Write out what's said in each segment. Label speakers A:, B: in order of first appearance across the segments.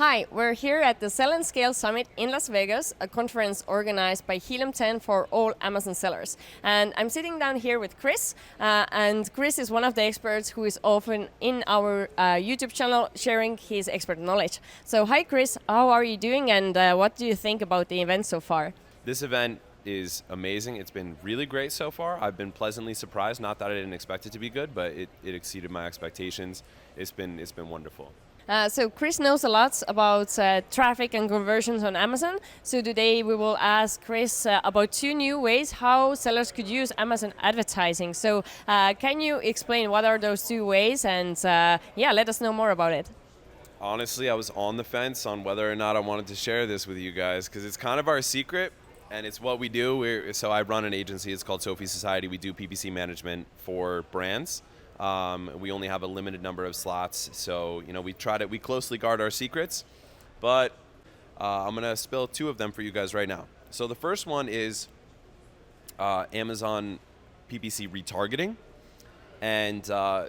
A: Hi, we're here at the Sell and Scale Summit in Las Vegas, a conference organized by Helium 10 for all Amazon sellers. And I'm sitting down here with Chris, and Chris is one of the experts who is often in our YouTube channel sharing his expert knowledge. So hi Chris, how are you doing and what do you think about the event so far?
B: This event is amazing. It's been really great so far. I've been pleasantly surprised. Not that I didn't expect it to be good, but it exceeded my expectations. It's been wonderful.
A: So Chris knows a lot about traffic and conversions on Amazon. So today we will ask Chris about two new ways how sellers could use Amazon advertising. So can you explain what are those two ways and let us know more about it.
B: Honestly, I was on the fence on whether or not I wanted to share this with you guys because it's kind of our secret and it's what we do. So I run an agency. It's called Sophie Society. We do PPC management for brands. We only have a limited number of slots, so we closely guard our secrets, but I'm gonna spill two of them for you guys right now. So the first one is Amazon PPC retargeting, and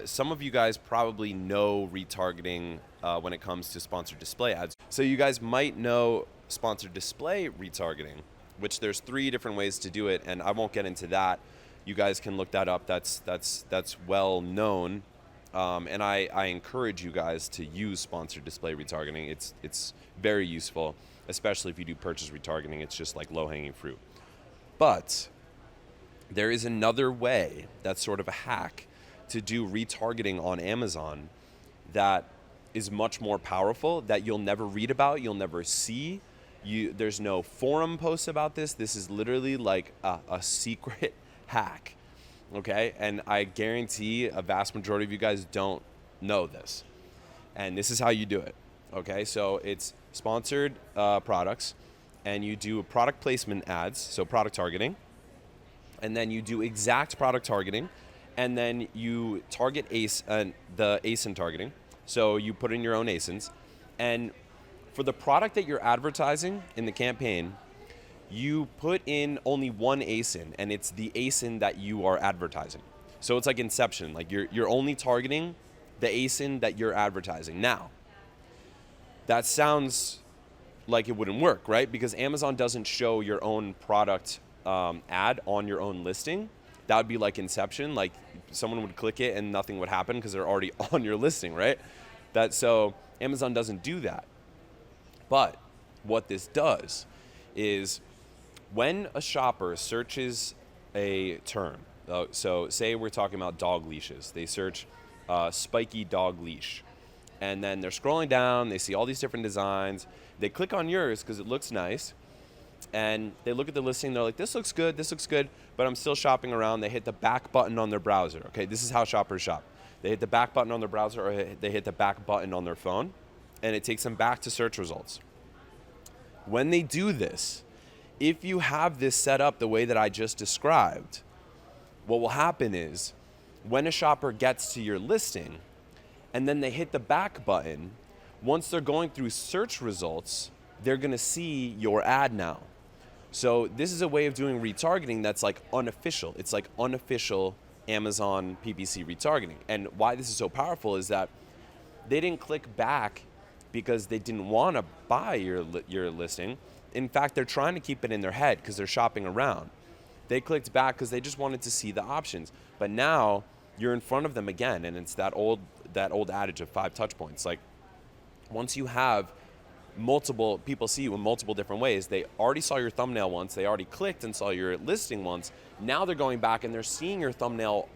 B: some of you guys probably know retargeting when it comes to sponsored display ads. So you guys might know sponsored display retargeting, which there's 3 different ways to do it, and I won't get into that. You guys can look that up. That's well known, and I encourage you guys to use sponsored display retargeting. It's very useful, especially if you do purchase retargeting. It's just like low-hanging fruit. But there is another way that's sort of a hack to do retargeting on Amazon that is much more powerful, that you'll never read about, you'll never see. There's no forum posts about this. This is literally like a secret hack, okay? And I guarantee a vast majority of you guys don't know this. And this is how you do it, okay? So it's sponsored products, and you do product placement ads, so product targeting, and then you do exact product targeting, and then you target the ASIN targeting. So you put in your own ASINs, and for the product that you're advertising in the campaign, you put in only one ASIN, and it's the ASIN that you are advertising. So it's like Inception, like you're only targeting the ASIN that you're advertising. Now, that sounds like it wouldn't work, right? Because Amazon doesn't show your own product ad on your own listing. That would be like Inception, like someone would click it and nothing would happen because they're already on your listing, right? So Amazon doesn't do that. But what this does is when a shopper searches a term, so say we're talking about dog leashes, they search spiky dog leash, and then they're scrolling down, they see all these different designs, they click on yours because it looks nice, and they look at the listing, they're like, this looks good, but I'm still shopping around. They hit the back button on their browser. Okay, this is how shoppers shop. They hit the back button on their browser, or they hit the back button on their phone, and it takes them back to search results. When they do this, if you have this set up the way that I just described, what will happen is when a shopper gets to your listing and then they hit the back button, once they're going through search results, they're going to see your ad now. So this is a way of doing retargeting that's like unofficial. It's like unofficial Amazon PPC retargeting. And why this is so powerful is that they didn't click back because they didn't want to buy your listing. In fact, they're trying to keep it in their head because they're shopping around. They clicked back because they just wanted to see the options. But now you're in front of them again, and it's that old adage of 5 touch points. Like once you have multiple people see you in multiple different ways, they already saw your thumbnail once, they already clicked and saw your listing once. Now they're going back and they're seeing your thumbnail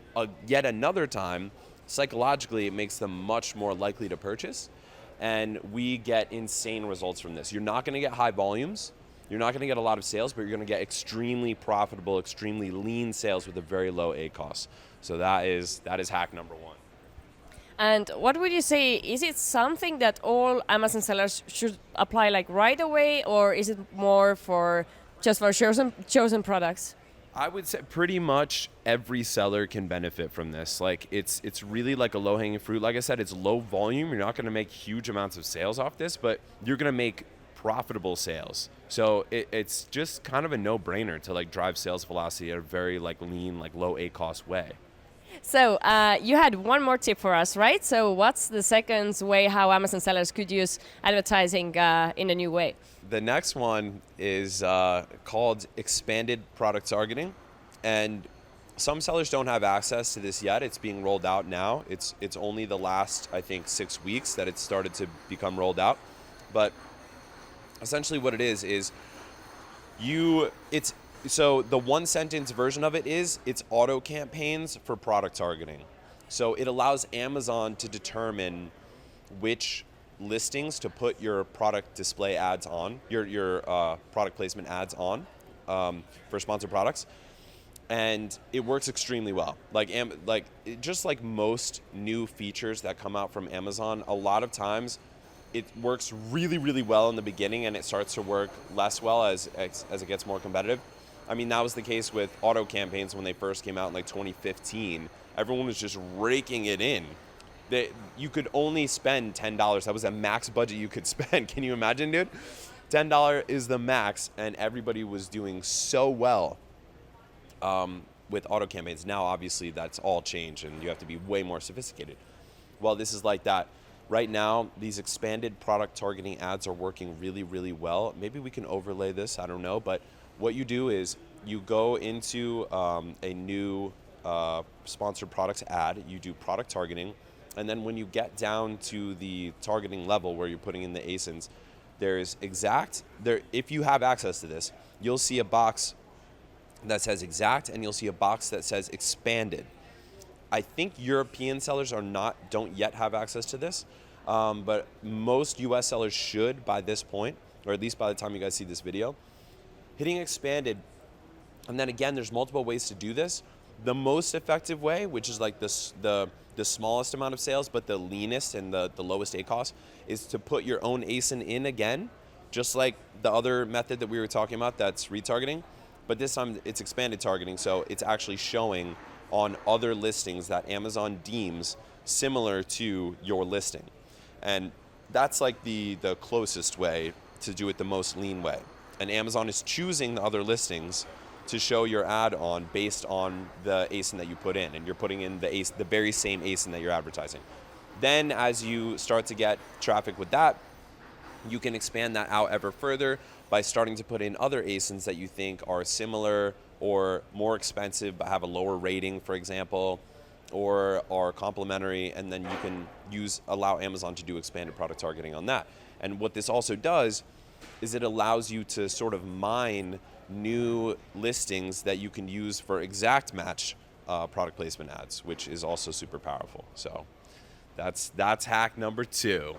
B: yet another time. Psychologically, it makes them much more likely to purchase. And we get insane results from this. You're not going to get high volumes. You're not going to get a lot of sales, but you're going to get extremely profitable, extremely lean sales with a very low ACoS. So that is hack number 1.
A: And what would you say, is it something that all Amazon sellers should apply like right away, or is it more for chosen products?
B: I would say pretty much every seller can benefit from this. Like it's really like a low-hanging fruit. Like I said, it's low volume. You're not going to make huge amounts of sales off this, but you're going to make profitable sales. So it's just kind of a no-brainer to like drive sales velocity at a very like lean, like low ACoS way.
A: So you had one more tip for us, right? So what's the second way how Amazon sellers could use advertising in a new way?
B: The next one is called expanded product targeting, and some sellers don't have access to this yet. It's being rolled out now. It's only the last, I think, 6 weeks that it's started to become rolled out. But essentially what it is so the one sentence version of it is it's auto campaigns for product targeting. So it allows Amazon to determine which listings to put your product display ads on, your product placement ads on for sponsored products. And it works extremely well. Just like most new features that come out from Amazon, a lot of times it works really, really well in the beginning, and it starts to work less well as it gets more competitive. I mean, that was the case with auto campaigns when they first came out in like 2015. Everyone was just raking it in. You could only spend $10. That was a max budget you could spend. Can you imagine, dude? $10 is the max, and everybody was doing so well with auto campaigns. Now, obviously, that's all changed, and you have to be way more sophisticated. Well, this is like that. Right now, these expanded product targeting ads are working really, really well. Maybe we can overlay this, I don't know. But what you do is you go into a new sponsored products ad, you do product targeting, and then when you get down to the targeting level where you're putting in the ASINs, if you have access to this, you'll see a box that says exact, and you'll see a box that says expanded. I think European sellers don't yet have access to this, but most US sellers should by this point, or at least by the time you guys see this video. Hitting expanded, and then again, there's multiple ways to do this. The most effective way, which is like the smallest amount of sales, but the leanest and the lowest ACoS, is to put your own ASIN in again, just like the other method that we were talking about, that's retargeting. But this time it's expanded targeting, so it's actually showing on other listings that Amazon deems similar to your listing. And that's like the closest way to do it, the most lean way. And Amazon is choosing the other listings to show your ad on based on the ASIN that you put in. And you're putting in the very same ASIN that you're advertising. Then as you start to get traffic with that, you can expand that out ever further by starting to put in other ASINs that you think are similar or more expensive but have a lower rating, for example, or are complementary, and then you can allow Amazon to do expanded product targeting on that. And what this also does is it allows you to sort of mine new listings that you can use for exact match product placement ads, which is also super powerful. So that's hack number 2.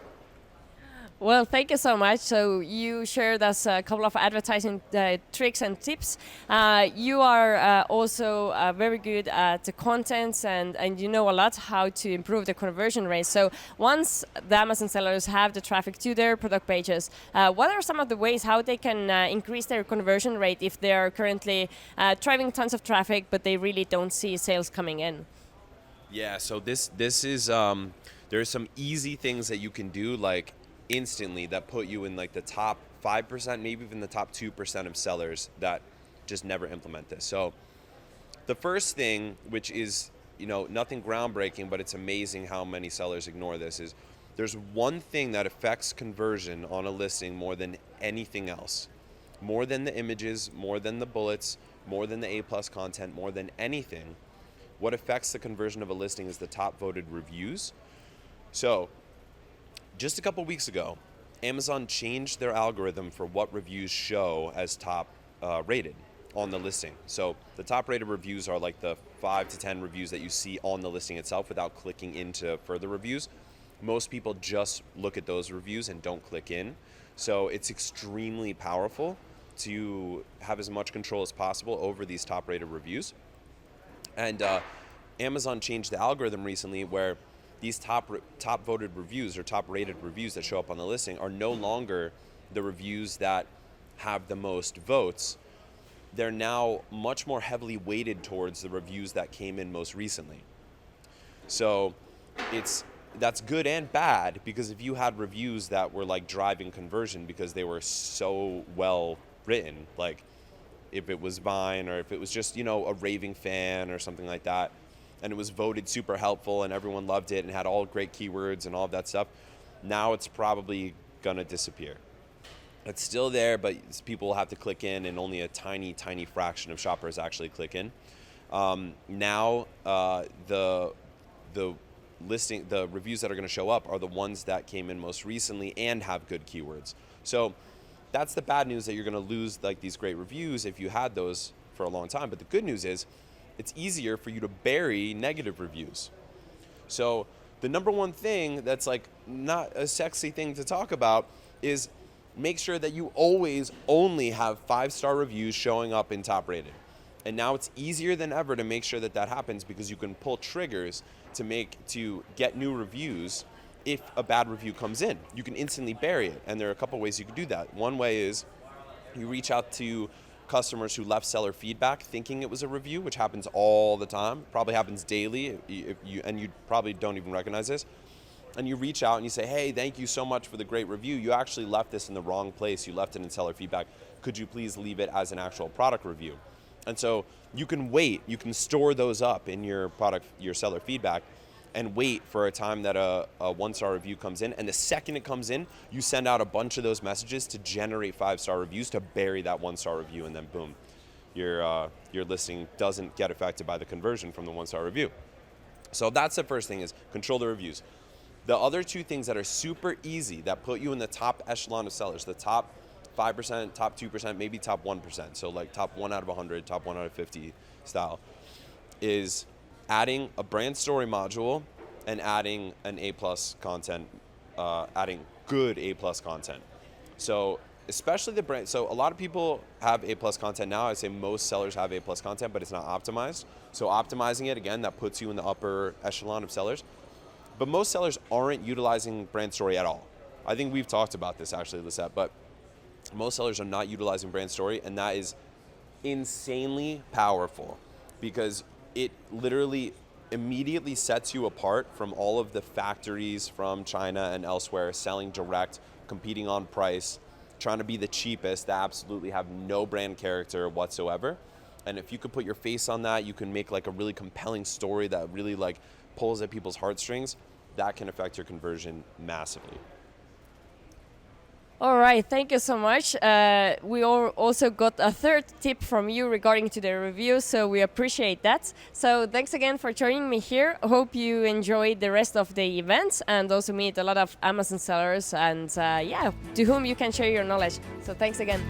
A: Well, thank you so much. So you shared us a couple of advertising tricks and tips. You are also very good at the contents, and you know a lot how to improve the conversion rate. So once the Amazon sellers have the traffic to their product pages, what are some of the ways how they can increase their conversion rate if they are currently driving tons of traffic but they really don't see sales coming in?
B: Yeah, so this is there's some easy things that you can do like instantly that put you in like the top 5%, maybe even the top 2% of sellers that just never implement this. So the first thing, which is, nothing groundbreaking, but it's amazing how many sellers ignore this, is there's one thing that affects conversion on a listing more than anything else. More than the images, more than the bullets, more than the A+ content, more than anything. What affects the conversion of a listing is the top voted reviews. So just a couple weeks ago, Amazon changed their algorithm for what reviews show as top rated on the listing. So the top rated reviews are like the 5 to 10 reviews that you see on the listing itself without clicking into further reviews. Most people just look at those reviews and don't click in. So it's extremely powerful to have as much control as possible over these top rated reviews. And Amazon changed the algorithm recently where these top voted reviews or top rated reviews that show up on the listing are no longer the reviews that have the most votes. They're now much more heavily weighted towards the reviews that came in most recently. So that's good and bad, because if you had reviews that were like driving conversion because they were so well written, like if it was Vine or if it was just, a raving fan or something like that, and it was voted super helpful and everyone loved it and had all great keywords and all of that stuff, now it's probably gonna disappear. It's still there, but people will have to click in, and only a tiny, tiny fraction of shoppers actually click in. Now, the reviews that are going to show up are the ones that came in most recently and have good keywords. So that's the bad news, that you're going to lose like these great reviews if you had those for a long time. But the good news is it's easier for you to bury negative reviews. So the number one thing that's like not a sexy thing to talk about is make sure that you always only have 5-star reviews showing up in top rated. And now it's easier than ever to make sure that that happens, because you can pull triggers to get new reviews. If a bad review comes in, you can instantly bury it. And there are a couple ways you can do that. One way is you reach out to customers who left seller feedback thinking it was a review, which happens all the time, probably happens daily, and you probably don't even recognize this. And you reach out and you say, hey, thank you so much for the great review. You actually left this in the wrong place. You left it in seller feedback. Could you please leave it as an actual product review? And so you can wait. You can store those up in your seller feedback, and wait for a time that a 1-star review comes in. And the second it comes in, you send out a bunch of those messages to generate 5-star reviews to bury that 1-star review, and then boom, your listing doesn't get affected by the conversion from the 1-star review. So that's the first thing, is control the reviews. The other two things that are super easy that put you in the top echelon of sellers, the top 5%, top 2%, maybe top 1%, so like top 1 out of 100, top 1 out of 50 style, is adding a brand story module and adding an A+ content, adding good A+ content. So especially the brand, so a lot of people have A+ content now. I'd say most sellers have A+ content, but it's not optimized. So optimizing it, again, that puts you in the upper echelon of sellers. But most sellers aren't utilizing brand story at all. I think we've talked about this actually, LISETT, but most sellers are not utilizing brand story, and that is insanely powerful, because it literally immediately sets you apart from all of the factories from China and elsewhere selling direct, competing on price, trying to be the cheapest, that absolutely have no brand character whatsoever. And if you could put your face on that, you can make like a really compelling story that really like pulls at people's heartstrings. That can affect your conversion massively.
A: All right, thank you so much. We also got a third tip from you regarding to the review, so we appreciate that. So thanks again for joining me here. Hope you enjoyed the rest of the event and also meet a lot of Amazon sellers and to whom you can share your knowledge. So thanks again.